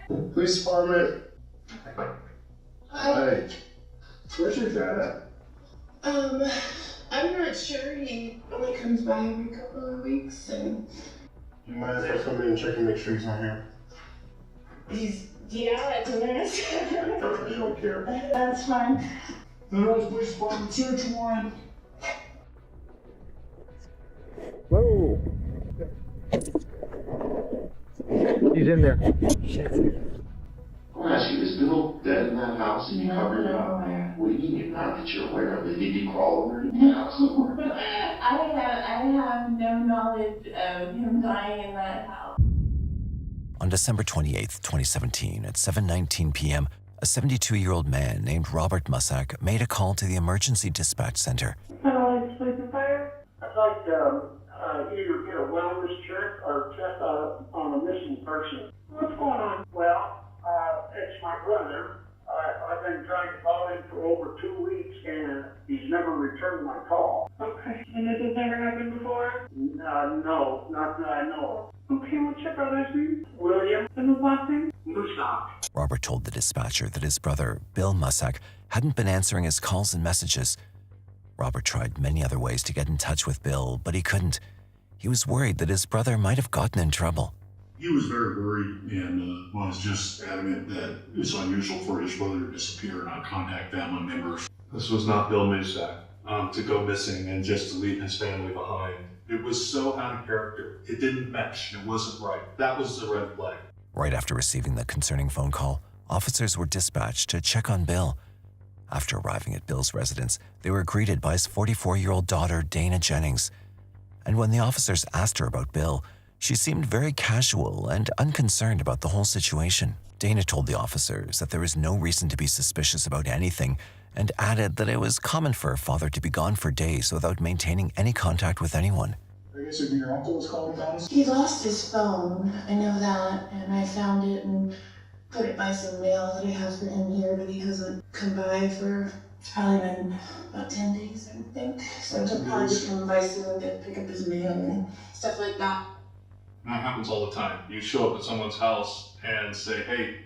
Police department. Hi. Hey. Where's your dad at? I'm not sure. He only comes by every couple of weeks, and You might as well come in and check and make sure he's not here. it's a mess. You don't care. That's fine. Monroe's Police Department, search warrant. Whoa! He's in there. I'll ask you, is Bill dead in that house and you covered it up? Aware. What do you mean, not that you're aware of it? Did he crawl over in the house somewhere? I have no knowledge of him dying in that house. On December 28, 2017, at 7:19 p.m., a 72-year-old man named Robert Musak made a call to the emergency dispatch center. Hello, it's police and fire. I'd like to either get a wellness check or check on a missing person. What's going on? Well, it's my brother. I've been trying to call him for over 2 weeks and he's never returned my call. Okay. And this has never happened before? No, not that I know Okay, what's your brother's name? of. William And his last name? Musak. Robert told the dispatcher that his brother, Bill Musak, hadn't been answering his calls and messages. Robert tried many other ways to get in touch with Bill, but he couldn't. He was worried that his brother might have gotten in trouble. He was very worried and was just adamant that it's unusual for his brother to disappear and not contact family members. This was not Bill Musak, to go missing and just to leave his family behind. It was so out of character. It didn't mesh. It wasn't right. That was the red flag. Right after receiving the concerning phone call, officers were dispatched to check on Bill. After arriving at Bill's residence, they were greeted by his 44-year-old daughter, Dana Jennings. And when the officers asked her about Bill, she seemed very casual and unconcerned about the whole situation. Dana told the officers that there was no reason to be suspicious about anything and added that it was common for a father to be gone for days without maintaining any contact with anyone. I guess it'd be your uncle was calling about us? He lost his phone. I know that, and I found it and put it by some mail that I have for him here, but he hasn't come by for, it's probably been about 10 days, I think. So he'll probably be coming by soon to pick up his mail and stuff like that. That happens all the time. You show up at someone's house and say, hey,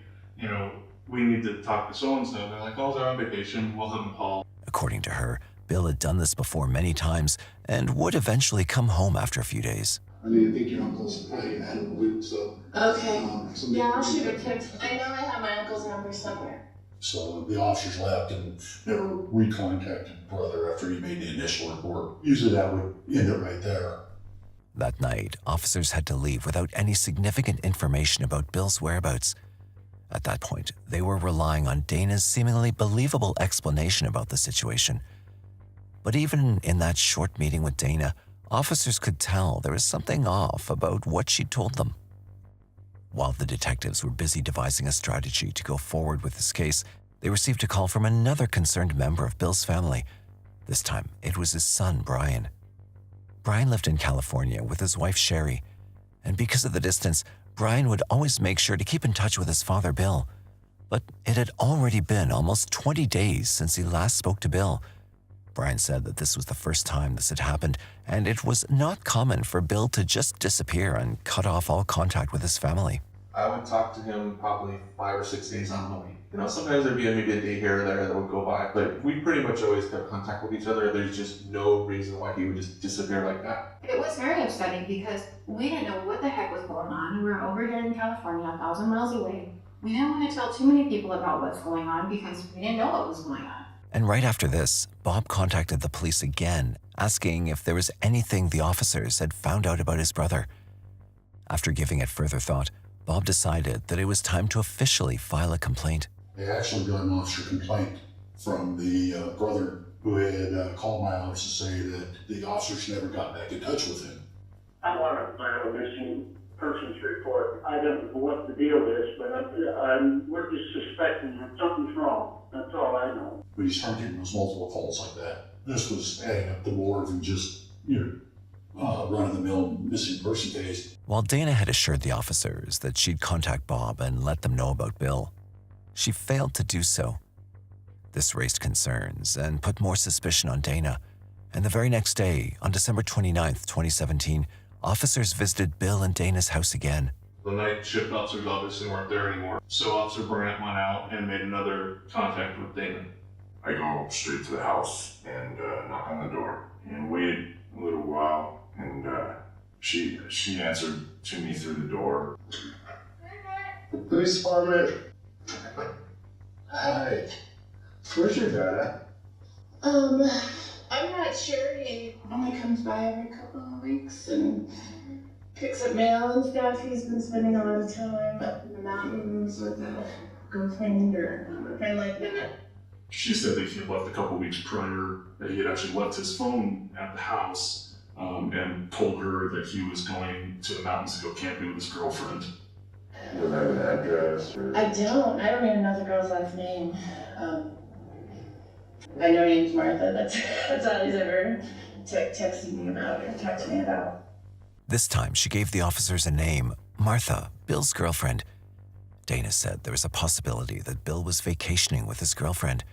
we need to talk to so-and-so. They're like, oh, they're on vacation. We'll have them call. According to her, Bill had done this before many times and would eventually come home after a few days. I mean, I think your uncle's probably out of the loop, so. Okay. Somebody- Yeah, I'll shoot a text. I know I have my uncle's number somewhere. So the officers left and never recontacted brother after he made the initial report. Usually that would end it right there. That night, officers had to leave without any significant information about Bill's whereabouts. At that point, they were relying on Dana's seemingly believable explanation about the situation. But even in that short meeting with Dana, officers could tell there was something off about what she told them. While the detectives were busy devising a strategy to go forward with this case, they received a call from another concerned member of Bill's family. This time, it was his son, Brian. Brian lived in California with his wife, Sherry, and because of the distance, Brian would always make sure to keep in touch with his father, Bill. But it had already been almost 20 days since he last spoke to Bill. Brian said that this was the first time this had happened, and it was not common for Bill to just disappear and cut off all contact with his family. I would talk to him probably 5 or 6 days out of the week. Sometimes there'd be maybe a day here or there that would go by, but we pretty much always kept contact with each other. There's just no reason why he would just disappear like that. It was very upsetting because we didn't know what the heck was going on. We were over here in California, 1,000 miles away. We didn't want to tell too many people about what's going on because we didn't know what was going on. And right after this, Bob contacted the police again, asking if there was anything the officers had found out about his brother. After giving it further thought, Bob decided that it was time to officially file a complaint. They actually got an officer complaint from the brother who had called my office to say that the officers never got back in touch with him. I want to file a missing persons report. I don't know what the deal is, but we're just suspecting that something's wrong. That's all I know. But he started getting those multiple calls like that. This was adding up the more than just, run-of-the-mill missing person case. While Dana had assured the officers that she'd contact Bob and let them know about Bill, she failed to do so. This raised concerns and put more suspicion on Dana. And the very next day, on December 29th, 2017, officers visited Bill and Dana's house again. The night shift officers obviously weren't there anymore. So Officer Brandt went out and made another contact with Dana. I go straight to the house and knock on the door and wait a little while, and she answered to me through the door. Police department. Hi. Where's your dad at? I'm not sure. He only comes by every couple of weeks and picks up mail and stuff. He's been spending a lot of time up in the mountains with a girlfriend or a friend like that. She said that he had left a couple weeks prior, that he had actually left his phone at the house and told her that he was going to the mountains to go camping with his girlfriend. You don't have an address? I don't even know the girl's last name. I know her name's Martha. That's all he's ever texted me about or talked to me about. This time, she gave the officers a name, Martha, Bill's girlfriend. Dana said there was a possibility that Bill was vacationing with his girlfriend.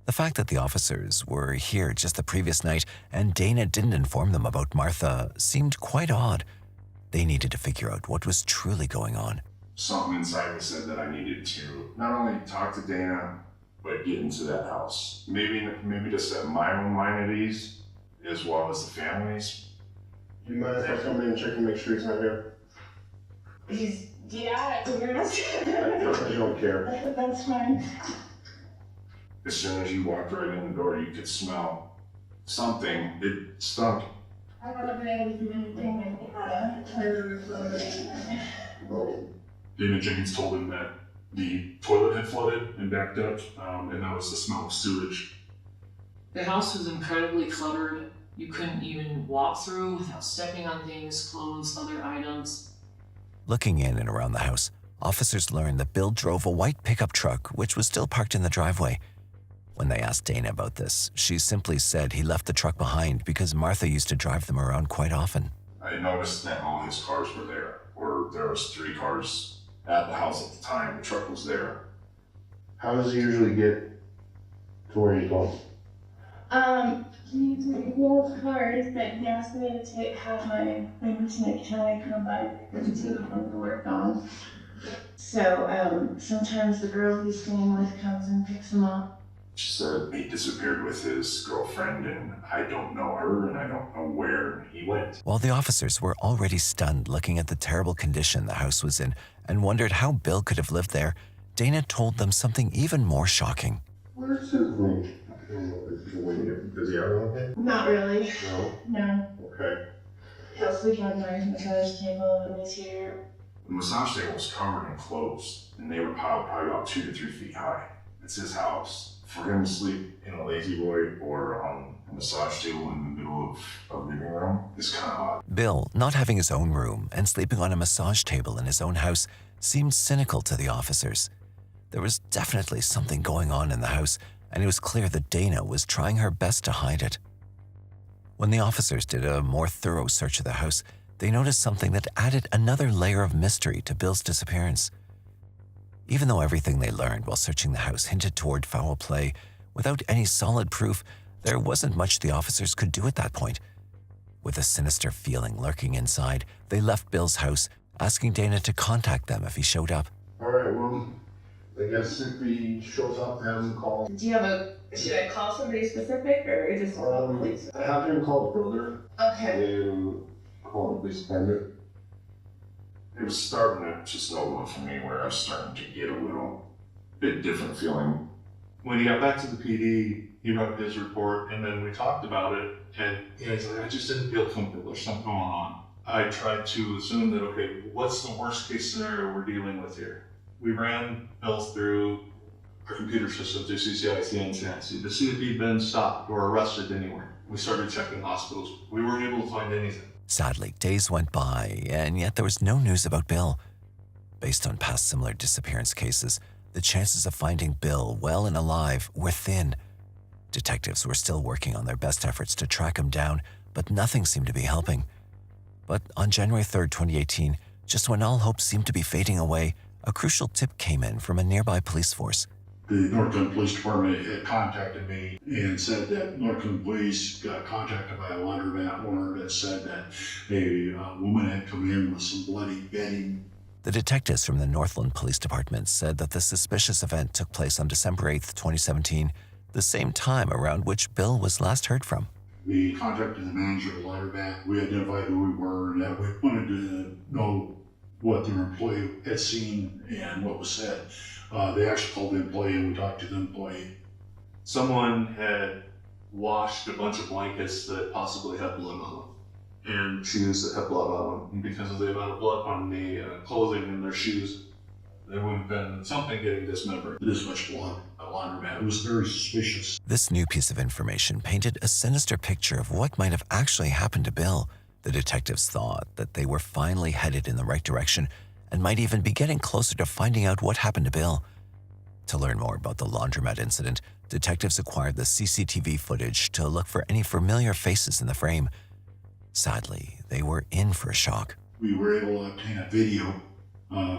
The fact that the officers were here just the previous night and Dana didn't inform them about Martha seemed quite odd. They needed to figure out what was truly going on. Something inside me said that I needed to not only talk to Dana, but get into that house. Maybe to set my own mind at ease, as well as the family's. You mind if I come in and check and make sure he's not here? Yeah, to be honest. I don't care. That's fine. As soon as you walked right in the door, you could smell something. It stunk. I haven't been able to do anything. Dana Jenkins told him that the toilet had flooded and backed up, and that was the smell of sewage. The house was incredibly cluttered. You couldn't even walk through without stepping on things, clothes, other items. Looking in and around the house, officers learned that Bill drove a white pickup truck, which was still parked in the driveway. When they asked Dana about this, she simply said he left the truck behind because Martha used to drive them around quite often. I noticed that all his cars were there, or there was 3 cars at the house at the time. The truck was there. How does he usually get to where he's going? He has cars, but he asked me to have my mechanic come by to take him to work on. So, sometimes the girl he's staying with comes and picks him up. She said he disappeared with his girlfriend, and I don't know her, and I don't know where he went. While the officers were already stunned looking at the terrible condition the house was in and wondered how Bill could have lived there, Dana told them something even more shocking. Where's his room? Does he have one okay? Not really. No? No. Okay. Also, we have my massage table and he's here. The massage table was covered in clothes, and they were piled probably about 2 to 3 feet high. It's his house. For him to sleep in a lazy boy or on a massage table in the middle of a living room is kind of odd. Bill, not having his own room and sleeping on a massage table in his own house, seemed cynical to the officers. There was definitely something going on in the house, and it was clear that Dana was trying her best to hide it. When the officers did a more thorough search of the house, they noticed something that added another layer of mystery to Bill's disappearance. Even though everything they learned while searching the house hinted toward foul play, without any solid proof, there wasn't much the officers could do at that point. With a sinister feeling lurking inside, they left Bill's house, asking Dana to contact them if he showed up. All right, well, I guess if he shows up, have him call. Do you have should I call somebody specific or just call the police? Have him call the brother. Okay. And call the police department. It was starting to just snowball for me, where I was starting to get a little bit different feeling. When he got back to the PD, he wrote his report, and then we talked about it, and he's like, I just didn't feel comfortable. There's something going on. I tried to assume that, okay, what's the worst case scenario we're dealing with here? We ran Bill through our computer system through CCIC and CNC to see if he'd been stopped or arrested anywhere. We started checking hospitals. We weren't able to find anything. Sadly, days went by, and yet there was no news about Bill. Based on past similar disappearance cases, the chances of finding Bill well and alive were thin. Detectives were still working on their best efforts to track him down, but nothing seemed to be helping. But on January 3rd, 2018, just when all hope seemed to be fading away, a crucial tip came in from a nearby police force. The Northern Police Department had contacted me and said that Northern Police got contacted by a laundromat owner that said that a woman had come in with some bloody bedding The detectives from the Northland Police Department said that the suspicious event took place on December 8th, 2017, the same time around which Bill was last heard from. We contacted the manager of the laundromat. We identified who we were, and that we wanted to know what their employee had seen and what was said. They actually called the employee, and we talked to the employee. Someone had washed a bunch of blankets that possibly had blood on them. And shoes that had blood on them. And because of the amount of blood on the clothing and their shoes, there would have been something getting dismembered. This much blood, a laundromat. It was very suspicious. This new piece of information painted a sinister picture of what might have actually happened to Bill. The detectives thought that they were finally headed in the right direction and might even be getting closer to finding out what happened to Bill. To learn more about the laundromat incident, detectives acquired the CCTV footage to look for any familiar faces in the frame. Sadly, they were in for a shock. We were able to obtain a video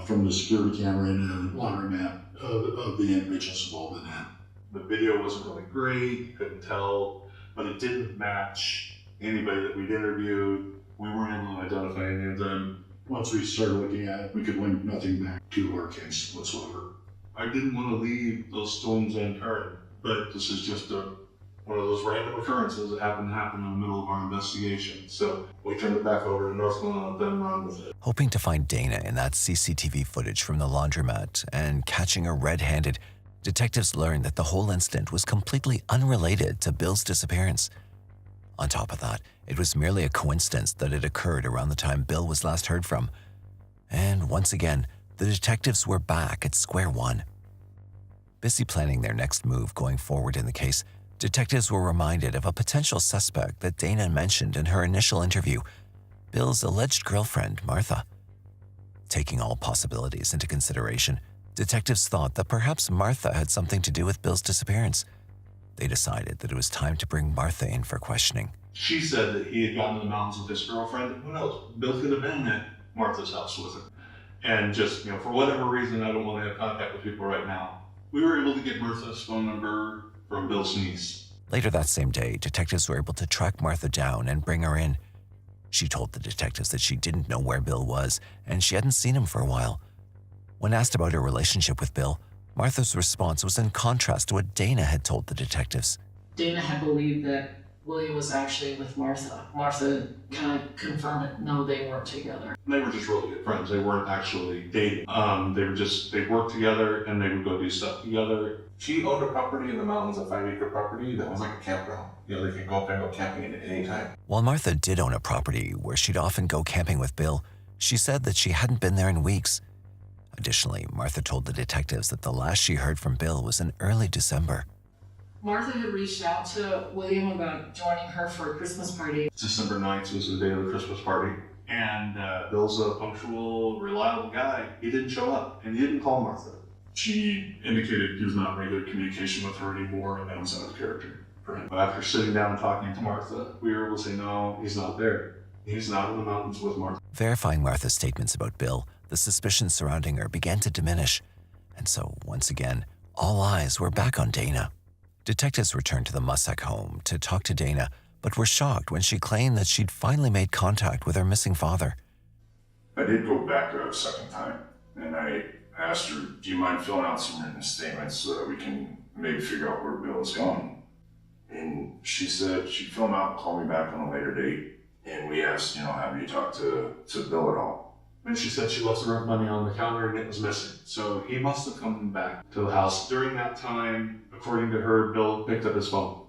from the security camera in the laundromat of the individuals involved in that. The video wasn't really great, you couldn't tell, but it didn't match anybody that we'd interviewed. We weren't able to identify any of them. Once we started looking at it, we could link nothing back to our case whatsoever. I didn't want to leave those stones unturned, but this is just one of those random occurrences that happened to happen in the middle of our investigation. So we turned it back over to Northland and let them run with it. Hoping to find Dana in that CCTV footage from the laundromat and catching her red-handed, detectives learned that the whole incident was completely unrelated to Bill's disappearance. On top of that, it was merely a coincidence that it occurred around the time Bill was last heard from. And once again, the detectives were back at square one. Busy planning their next move going forward in the case, detectives were reminded of a potential suspect that Dana mentioned in her initial interview, Bill's alleged girlfriend, Martha. Taking all possibilities into consideration, detectives thought that perhaps Martha had something to do with Bill's disappearance. They decided that it was time to bring Martha in for questioning. She said that he had gone to the mountains with his girlfriend. Who knows? Bill could have been at Martha's house with her. And just, for whatever reason, I don't want to have contact with people right now. We were able to get Martha's phone number from Bill's niece. Later that same day, detectives were able to track Martha down and bring her in. She told the detectives that she didn't know where Bill was and she hadn't seen him for a while. When asked about her relationship with Bill, Martha's response was in contrast to what Dana had told the detectives. Dana had believed that William was actually with Martha. Martha kind of confirmed it. No, they weren't together. They were just really good friends. They weren't actually dating. They worked together and they would go do stuff together. She owned a property in the mountains, a 5-acre property that was like a campground. They could go up there and go camping at any time. While Martha did own a property where she'd often go camping with Bill, she said that she hadn't been there in weeks. Additionally, Martha told the detectives that the last she heard from Bill was in early December. Martha had reached out to William about joining her for a Christmas party. December 9th was the day of the Christmas party. And Bill's a punctual, reliable guy. He didn't show up and he didn't call Martha. She indicated he was not in regular communication with her anymore, and that was out of character for him. After sitting down and talking to Martha, we were able to say, no, he's not there. He's not in the mountains with Martha. Verifying Martha's statements about Bill, the suspicions surrounding her began to diminish. And so, once again, all eyes were back on Dana. Detectives returned to the Mussack home to talk to Dana, but were shocked when she claimed that she'd finally made contact with her missing father. I did go back a second time, and I asked her, do you mind filling out some written statements so that we can maybe figure out where Bill is gone? And she said she'd fill them out and call me back on a later date. And we asked, have you talked to Bill at all? And she said she left the rent money on the counter and it was missing. So he must have come back to the house. During that time, according to her, Bill picked up his phone.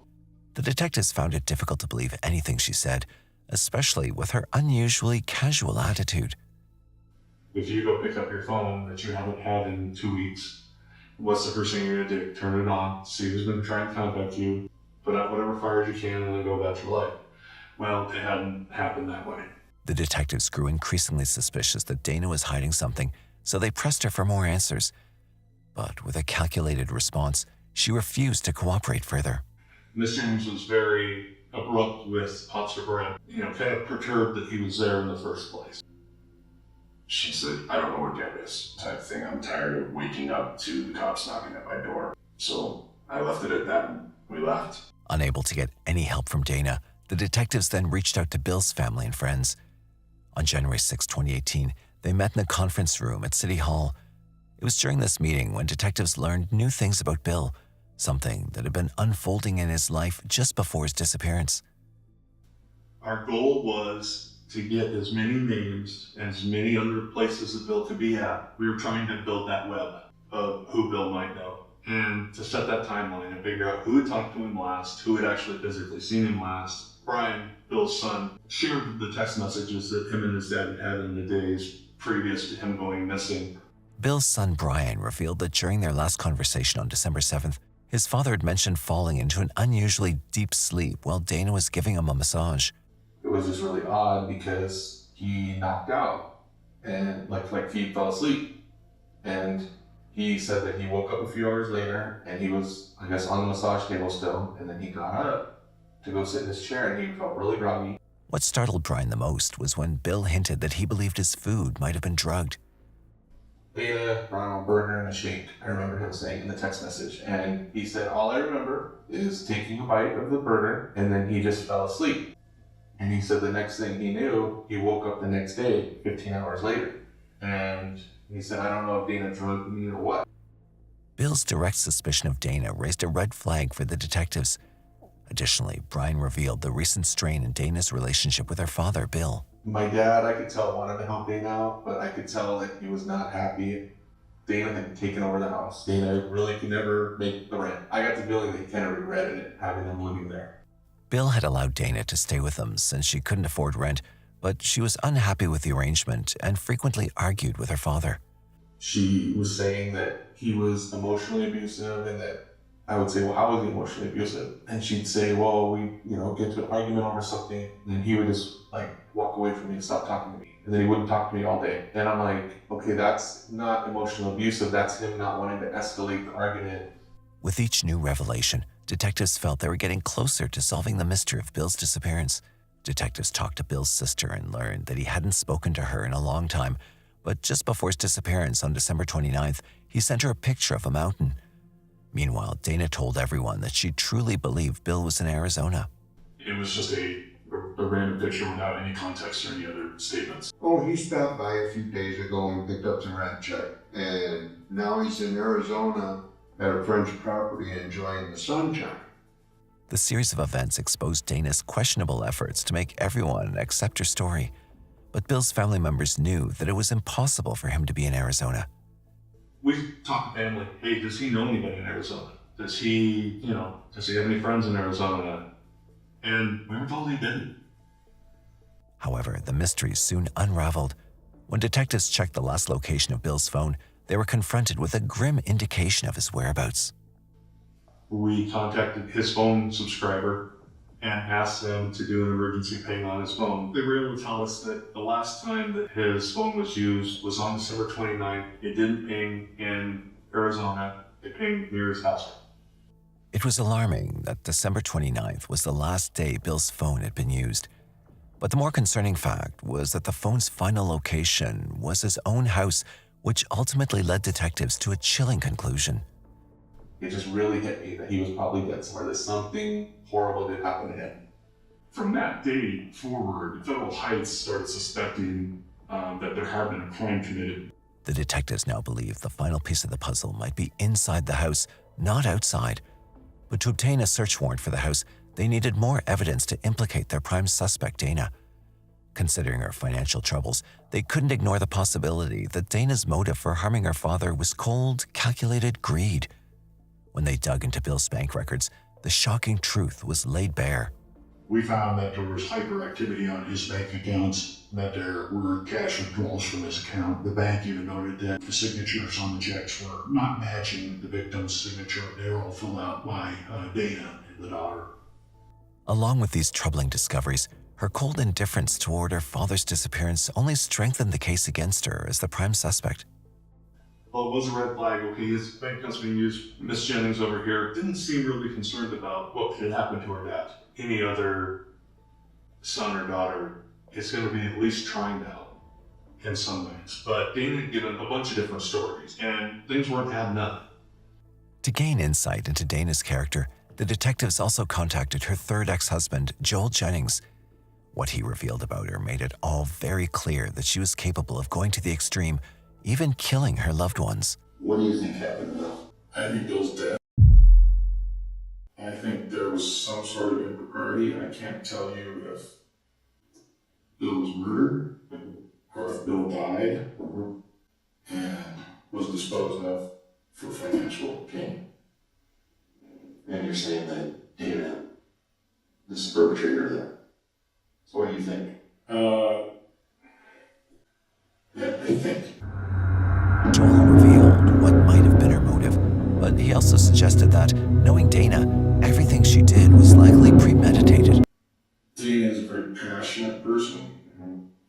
The detectives found it difficult to believe anything she said, especially with her unusually casual attitude. If you go pick up your phone that you haven't had in 2 weeks, what's the first thing you're gonna do? Turn it on, see who's been trying to contact you, put out whatever fires you can, and then go about your life. Well, it hadn't happened that way. The detectives grew increasingly suspicious that Dana was hiding something, so they pressed her for more answers. But with a calculated response, she refused to cooperate further. Miss James was very abrupt with Officer Brand, kind of perturbed that he was there in the first place. She said, I don't know where Deb is, type thing. I'm tired of waking up to the cops knocking at my door. So I left it at that and we left. Unable to get any help from Dana, the detectives then reached out to Bill's family and friends. On January 6, 2018, They met in a conference room at City Hall. It was during this meeting when detectives learned new things about Bill, something that had been unfolding in his life just before his disappearance. Our goal was to get as many names and as many other places that Bill could be at. We were trying to build that web of who Bill might know, and to set that timeline and figure out who had talked to him last, who had actually physically seen him last. Brian, Bill's son, shared the text messages that him and his dad had had in the days previous to him going missing. Bill's son Brian revealed that during their last conversation on December 7th, his father had mentioned falling into an unusually deep sleep while Dana was giving him a massage. It was just really odd because he knocked out and like he fell asleep. And he said that he woke up a few hours later and he was, I guess, on the massage table still. And then he got up to go sit in his chair and he felt really groggy. What startled Brian the most was when Bill hinted that he believed his food might have been drugged. Dana brought him a burger and a shake, I remember him saying in the text message. And he said, all I remember is taking a bite of the burger and then he just fell asleep. And he said the next thing he knew, he woke up the next day, 15 hours later. And he said, I don't know if Dana drugged me or what. Bill's direct suspicion of Dana raised a red flag for the detectives. Additionally, Brian revealed the recent strain in Dana's relationship with her father, Bill. My dad, I could tell, wanted to help Dana out, but I could tell that he was not happy. Dana had taken over the house. Dana really could never make the rent. I got the feeling that he kind of regretted it, having them living there. Bill had allowed Dana to stay with them since she couldn't afford rent, but she was unhappy with the arrangement and frequently argued with her father. She was saying that he was emotionally abusive and that I would say, well, how was he emotionally abusive? And she'd say, well, we, get to an argument over something. And then he would just walk away from me and stop talking to me. And then he wouldn't talk to me all day. And I'm like, okay, that's not emotional abusive. That's him not wanting to escalate the argument. With each new revelation, detectives felt they were getting closer to solving the mystery of Bill's disappearance. Detectives talked to Bill's sister and learned that he hadn't spoken to her in a long time, but just before his disappearance on December 29th, he sent her a picture of a mountain. Meanwhile, Dana told everyone that she truly believed Bill was in Arizona. It was just a random picture without any context or any other statements. Oh, he stopped by a few days ago and picked up some rent check. And now he's in Arizona at a friend's property enjoying the sunshine. The series of events exposed Dana's questionable efforts to make everyone accept her story. But Bill's family members knew that it was impossible for him to be in Arizona. We talked to family, hey, does he know anybody in Arizona? Does he have any friends in Arizona? And we were told he didn't. However, the mystery soon unraveled. When detectives checked the last location of Bill's phone, they were confronted with a grim indication of his whereabouts. We contacted his phone subscriber and asked them to do an emergency ping on his phone. They were able to tell us that the last time that his phone was used was on December 29th. It didn't ping in Arizona. It pinged near his house. It was alarming that December 29th was the last day Bill's phone had been used. But the more concerning fact was that the phone's final location was his own house, which ultimately led detectives to a chilling conclusion. It just really hit me that he was probably dead somewhere, that something horrible did happen to him. From that day forward, Federal Heights started suspecting that there had been a crime committed. The detectives now believe the final piece of the puzzle might be inside the house, not outside. But to obtain a search warrant for the house, they needed more evidence to implicate their prime suspect, Dana. Considering her financial troubles, they couldn't ignore the possibility that Dana's motive for harming her father was cold, calculated greed. When they dug into Bill's bank records, the shocking truth was laid bare. We found that there was hyperactivity on his bank accounts, that there were cash withdrawals from his account. The bank even noted that the signatures on the checks were not matching the victim's signature. They were all filled out by Dana, the daughter. Along with these troubling discoveries, her cold indifference toward her father's disappearance only strengthened the case against her as the prime suspect. Well, it was a red flag. Okay, his bank account's being used. Miss Jennings over here didn't seem really concerned about what had happened to her dad. Any other son or daughter is going to be at least trying to help in some ways. But Dana had given a bunch of different stories, and things weren't adding up. To gain insight into Dana's character, the detectives also contacted her third ex-husband, Joel Jennings. What he revealed about her made it all very clear that she was capable of going to the extreme, even killing her loved ones. What do you think happened to Bill? I think Bill's dead. I think there was some sort of impropriety. I can't tell you if Bill was murdered or if Bill died and was disposed of for financial gain. And you're saying that Dana is the perpetrator there. So what do you think? Yeah, I think. Joel revealed what might have been her motive, but he also suggested that, knowing Dana, everything she did was likely premeditated. Dana is a very passionate person.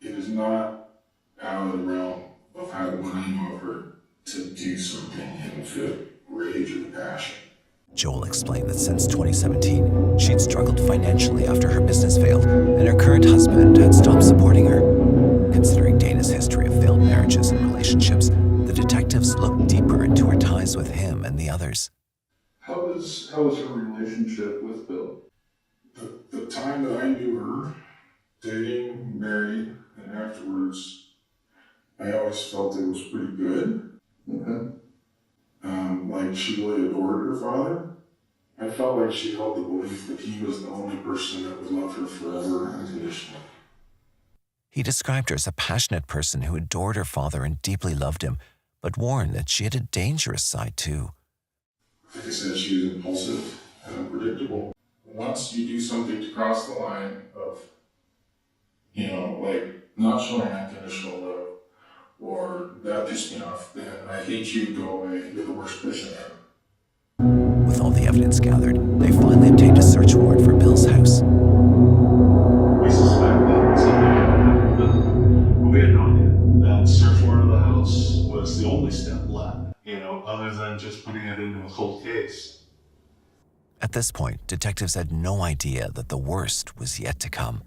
It is not out of the realm of how when I know of her to do something in a fit of rage or passion. Joel explained that since 2017, she'd struggled financially after her business failed, and her current husband had stopped supporting her. Considering Dana's history of failed marriages and relationships, the detectives looked deeper into her ties with him and the others. How was her relationship with Bill? The time that I knew her, dating, married, and afterwards, I always felt it was pretty good. Okay. Like she really adored her father. I felt like she held the belief that he was the only person that would love her forever unconditionally. He described her as a passionate person who adored her father and deeply loved him, but warned that she had a dangerous side too. Like I said, she was impulsive and unpredictable. Once you do something to cross the line of, like not showing unconditional love, or that pissed me off, then I hate you, go away, you're the worst person ever. With all the evidence gathered, they finally obtained a search warrant for Bill's house. We suspected something happened, but we had no idea. That search warrant of the house was the only step left, other than just putting it into a cold case. At this point, detectives had no idea that the worst was yet to come.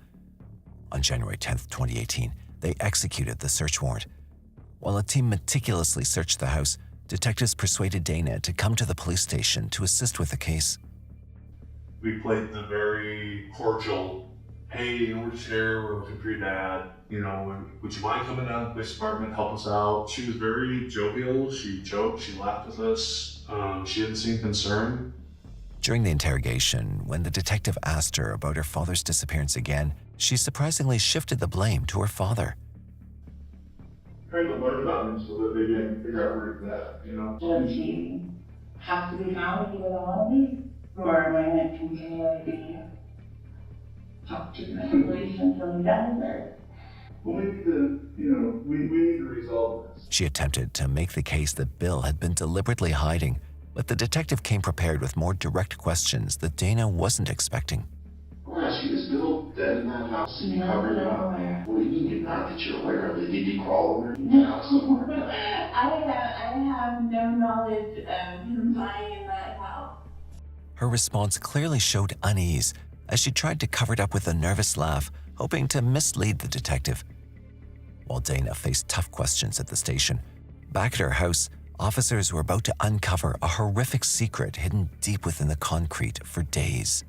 On January 10th, 2018, they executed the search warrant. While a team meticulously searched the house, detectives persuaded Dana to come to the police station to assist with the case. We played the very cordial, hey, we're just here, we're looking for your dad. Would you mind coming down to the police department, help us out? She was very jovial, she joked, she laughed with us, she didn't seem concerned. During the interrogation, when the detective asked her about her father's disappearance again, she surprisingly shifted the blame to her father. Trying to learn about him so that they didn't figure out where he's at, Does he have to be found if he doesn't want to be? Or am I going to continually be talked to the police until he does, or? Well, we need to resolve this. She attempted to make the case that Bill had been deliberately hiding, but the detective came prepared with more direct questions that Dana wasn't expecting. Well, I ask you, is Bill dead in that house and you covered it up? What do you mean not that you're aware of it? Did he crawl over in the house? I have no knowledge of him lying in that house. Her response clearly showed unease as she tried to cover it up with a nervous laugh, hoping to mislead the detective. While Dana faced tough questions at the station, back at her house, officers were about to uncover a horrific secret hidden deep within the concrete for days.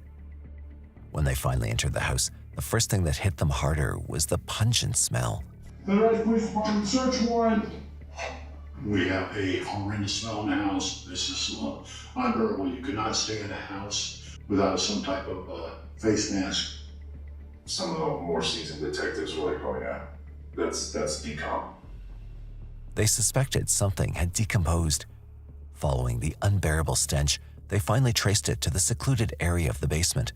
When they finally entered the house, the first thing that hit them harder was the pungent smell. Sunrise Police Department search warrant. We have a horrendous smell in the house. This is unbearable. You could not stay in a house without some type of face mask. Some of the more seasoned detectives were like, oh yeah, that's decomp. They suspected something had decomposed. Following the unbearable stench, they finally traced it to the secluded area of the basement.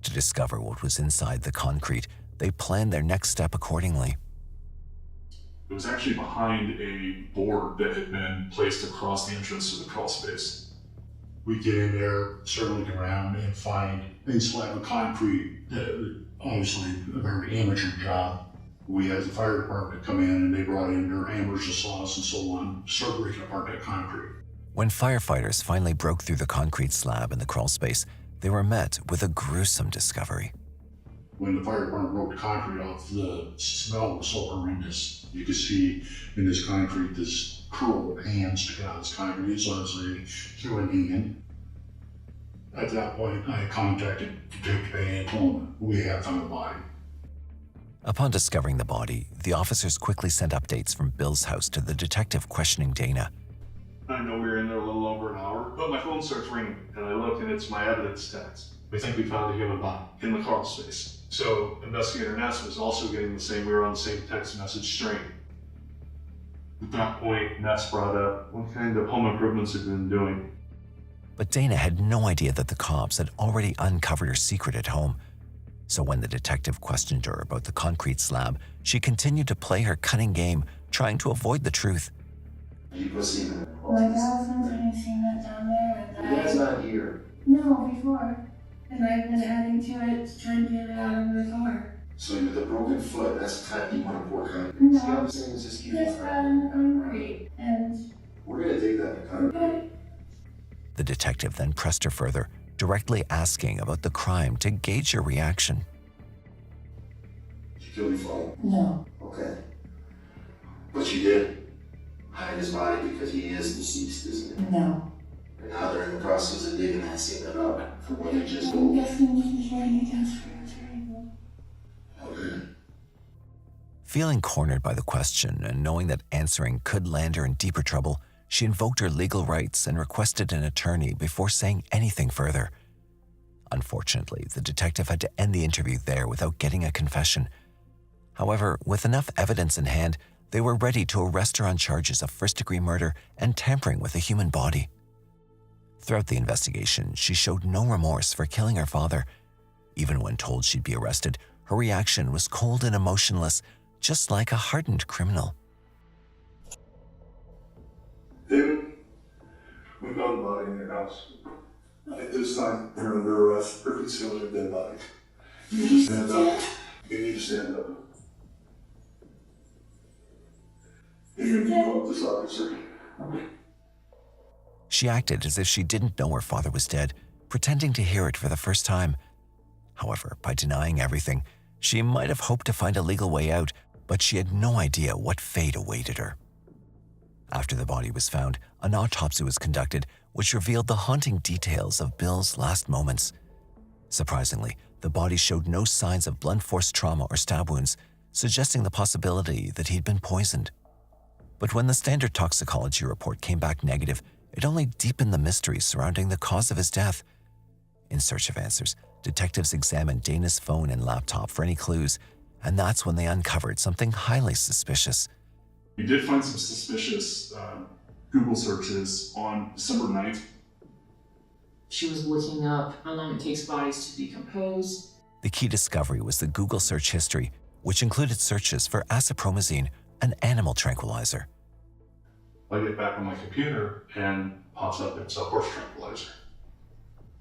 To discover what was inside the concrete, they planned their next step accordingly. It was actually behind a board that had been placed across the entrance to the crawl space. We get in there, start looking around, and find a slab of concrete. Obviously, a very amateur job. We had the fire department come in, and they brought in their hammers and saws and so on, start breaking apart that concrete. When firefighters finally broke through the concrete slab in the crawl space, they were met with a gruesome discovery. When the fire department broke the concrete off, the smell was so horrendous. You could see in this concrete this curl of hands sticking out of this concrete. So it's a human hand. At that point, I contacted Detective A and told him we had found a body. Upon discovering the body, the officers quickly sent updates from Bill's house to the detective questioning Dana. I know we were in there a little over an hour, but my phone starts ringing, and I look and it's my evidence text. We think we found a human body in the crawl space. So investigator Ness was also getting the same, we were on the same text message string. At that point, Ness brought up what kind of home improvements had been doing. But Dana had no idea that the cops had already uncovered her secret at home. So when the detective questioned her about the concrete slab, she continued to play her cunning game, trying to avoid the truth. You go see him. My girlfriend's having seen it down there, and That's not here. No, before. And I've been adding to it, trying to get it out of the car. So with a broken foot, that's the time you want to work on. No. See what I'm saying? Is just keep Yes, it. I'm right. And We're gonna take that in the car. okay. The detective then pressed her further, directly asking about the crime to gauge her reaction. Did you kill your phone? No. Okay. But you did hide his body because he is deceased, isn't it? No. And now they're in the process of digging that semen up for what they just I'm told. guessing this is why you guys for terrible. Okay. Feeling cornered by the question and knowing that answering could land her in deeper trouble, she invoked her legal rights and requested an attorney before saying anything further. Unfortunately, the detective had to end the interview there without getting a confession. However, with enough evidence in hand, they were ready to arrest her on charges of first-degree murder and tampering with a human body. Throughout the investigation, she showed no remorse for killing her father. Even when told she'd be arrested, her reaction was cold and emotionless, just like a hardened criminal. David, we found a body in your house. At this time, you're under arrest for concealing a dead body. You need to stand up. You need to stand up. You can go with this officer. She acted as if she didn't know her father was dead, pretending to hear it for the first time. However, by denying everything, she might have hoped to find a legal way out, but she had no idea what fate awaited her. After the body was found, an autopsy was conducted, which revealed the haunting details of Bill's last moments. Surprisingly, the body showed no signs of blunt force trauma or stab wounds, suggesting the possibility that he'd been poisoned. But when the standard toxicology report came back negative, it only deepened the mystery surrounding the cause of his death. In search of answers, detectives examined Dana's phone and laptop for any clues, and that's when they uncovered something highly suspicious. We did find some suspicious Google searches on December 9th. She was looking up how long it takes bodies to decompose. The key discovery was the Google search history, which included searches for acipromazine, an animal tranquilizer. I get back on my computer and pops up it's a horse tranquilizer.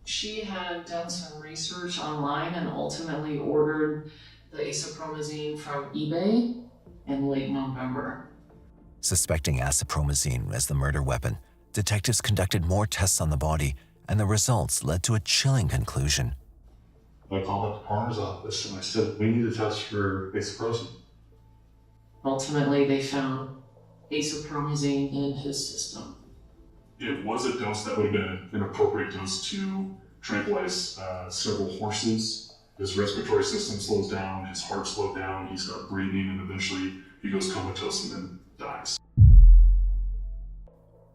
She had done some research online and ultimately ordered the acipromazine from eBay in late November. Suspecting acipromazine as the murder weapon, detectives conducted more tests on the body, and the results led to a chilling conclusion. I called up the coroner's office and I said, we need a test for acipromazine. Ultimately, they found acipromazine in his system. It was a dose that would have been an appropriate dose to tranquilize several horses. His respiratory system slows down, his heart slowed down, he stopped breathing, and eventually he goes comatose and then dies.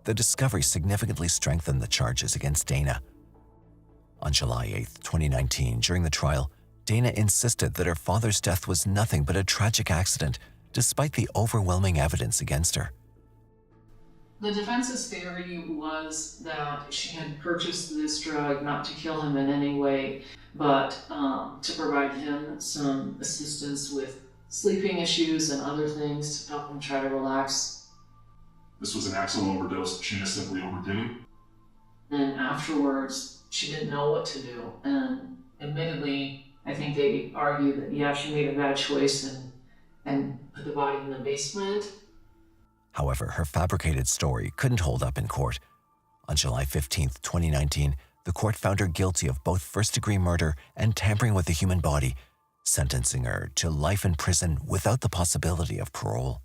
The discovery significantly strengthened the charges against Dana. On July 8, 2019, during the trial, Dana insisted that her father's death was nothing but a tragic accident, despite the overwhelming evidence against her. The defense's theory was that she had purchased this drug not to kill him in any way, but to provide him some assistance with sleeping issues and other things to help him try to relax. This was an accidental overdose that she just simply overdid it. And afterwards, she didn't know what to do. And admittedly, I think they argue that, yeah, she made a bad choice and put the body in the basement. However, her fabricated story couldn't hold up in court. On July 15, 2019, the court found her guilty of both first-degree murder and tampering with the human body, sentencing her to life in prison without the possibility of parole.